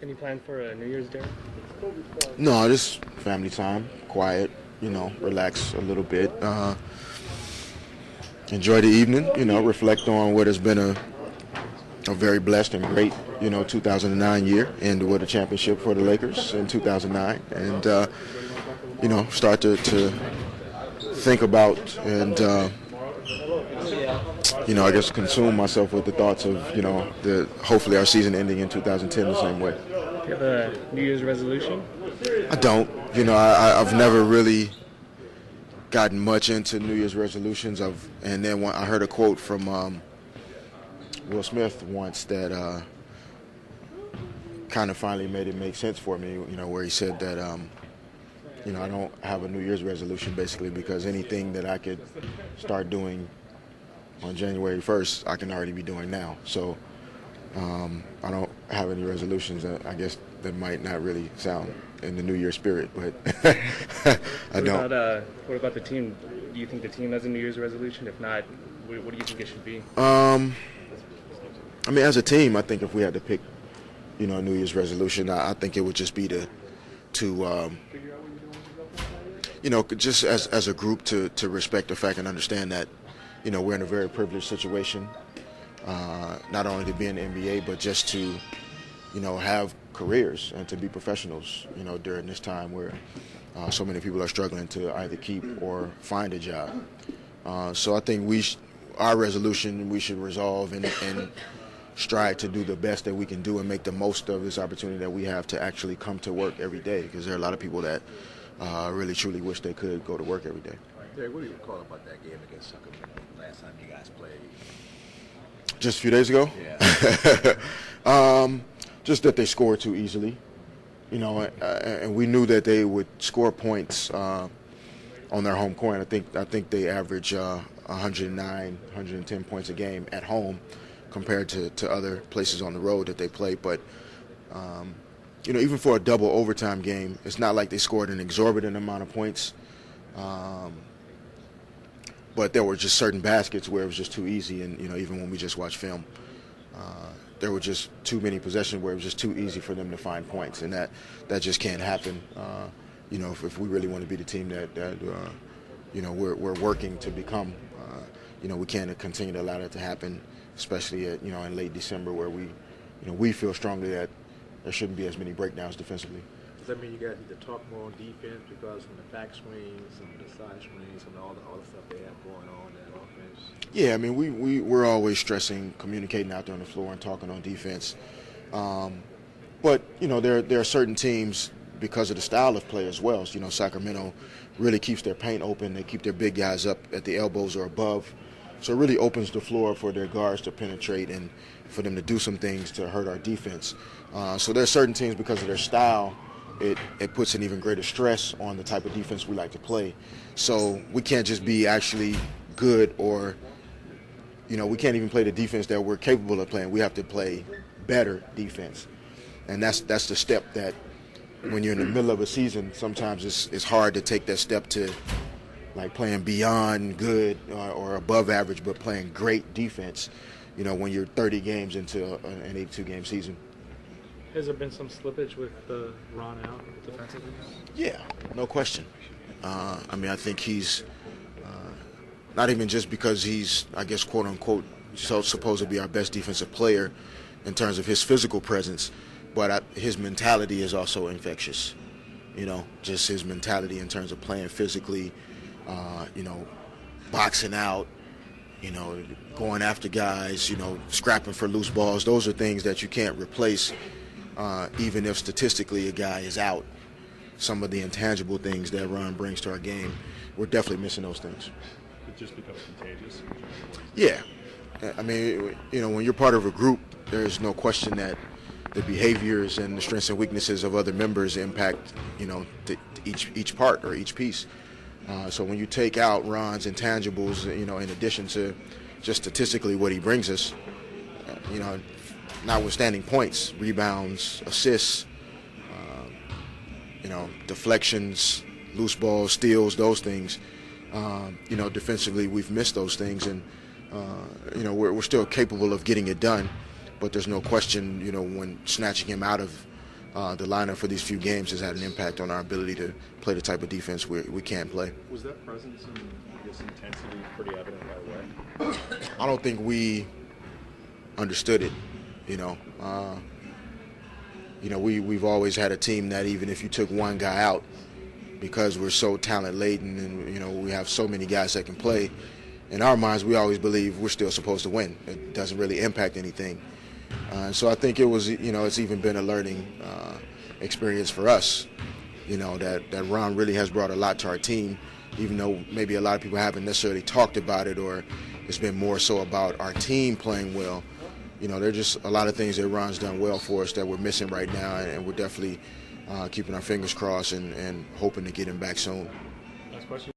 Any plans for a New Year's Day? No, just family time, quiet, relax a little bit. Enjoy the evening, reflect on what has been a very blessed and great, 2009 year, and with a championship for the Lakers in 2009. And, start to think about and, I guess consume myself with the thoughts of, hopefully our season ending in 2010 the same way. Do you have a New Year's resolution? I don't. I've never really gotten much into New Year's resolutions. And then I heard a quote from Will Smith once that kind of finally made it make sense for me, where he said that, I don't have a New Year's resolution basically because anything that I could start doing on January 1st, I can already be doing now. So I don't have any resolutions. I guess that might not really sound in the New Year spirit, but I don't. What about the team? Do you think the team has a New Year's resolution? If not, what do you think it should be? As a team, I think if we had to pick, a New Year's resolution, I think it would just be to just as a group to respect the fact and understand that, we're in a very privileged situation, not only to be in the NBA, but just to, have careers and to be professionals, during this time where so many people are struggling to either keep or find a job. So I think our resolution, we should resolve and strive to do the best that we can do and make the most of this opportunity that we have to actually come to work every day, because there are a lot of people that really truly wish they could go to work every day. Derek, what do you recall about that game against Sacramento last time you guys played? Just a few days ago? Yeah. Just that they scored too easily, and we knew that they would score points on their home court. I think they average 109, 110 points a game at home compared to other places on the road that they play. But even for a double overtime game, it's not like they scored an exorbitant amount of points. But there were just certain baskets where it was just too easy, and even when we just watch film, there were just too many possessions where it was just too easy for them to find points, and that just can't happen. If we really want to be the team that we're working to become, we can't continue to allow that to happen, especially at in late December where we feel strongly that there shouldn't be as many breakdowns defensively. Does that mean you guys need to talk more on defense because from the back swings and the side swings and all the stuff they have going on in that offense? Yeah, we're always stressing communicating out there on the floor and talking on defense. But there are certain teams, because of the style of play as well. Sacramento really keeps their paint open. They keep their big guys up at the elbows or above. So it really opens the floor for their guards to penetrate and for them to do some things to hurt our defense. So there are certain teams, because of their style, it puts an even greater stress on the type of defense we like to play. So we can't just be actually good, or we can't even play the defense that we're capable of playing. We have to play better defense. And that's the step that when you're in the middle of a season, sometimes it's hard to take that step to like playing beyond good or above average, but playing great defense, when you're 30 games into an 82-game season. Has there been some slippage with Ron out defensively? Yeah, no question. I think he's not even just because he's, I guess, quote unquote, supposed to be our best defensive player in terms of his physical presence, but his mentality is also infectious. Just his mentality in terms of playing physically, boxing out, going after guys, scrapping for loose balls. Those are things that you can't replace. Even if statistically a guy is out, some of the intangible things that Ron brings to our game, we're definitely missing those things. It just becomes contagious. Yeah. When you're part of a group, there's no question that the behaviors and the strengths and weaknesses of other members impact, each part or each piece. So when you take out Ron's intangibles, in addition to just statistically what he brings us, notwithstanding points, rebounds, assists, deflections, loose balls, steals, those things. Defensively we've missed those things, and we're still capable of getting it done. but there's no question, when snatching him out of the lineup for these few games has had an impact on our ability to play the type of defense we can play. Was that presence and I guess intensity pretty evident right away? I don't think we understood it. We've always had a team that even if you took one guy out, because we're so talent laden and we have so many guys that can play, in our minds we always believe we're still supposed to win. It doesn't really impact anything. So I think it was, it's even been a learning experience for us. That Ron really has brought a lot to our team, even though maybe a lot of people haven't necessarily talked about it, or it's been more so about our team playing well. There are just a lot of things that Ron's done well for us that we're missing right now, and we're definitely keeping our fingers crossed and hoping to get him back soon. Last question.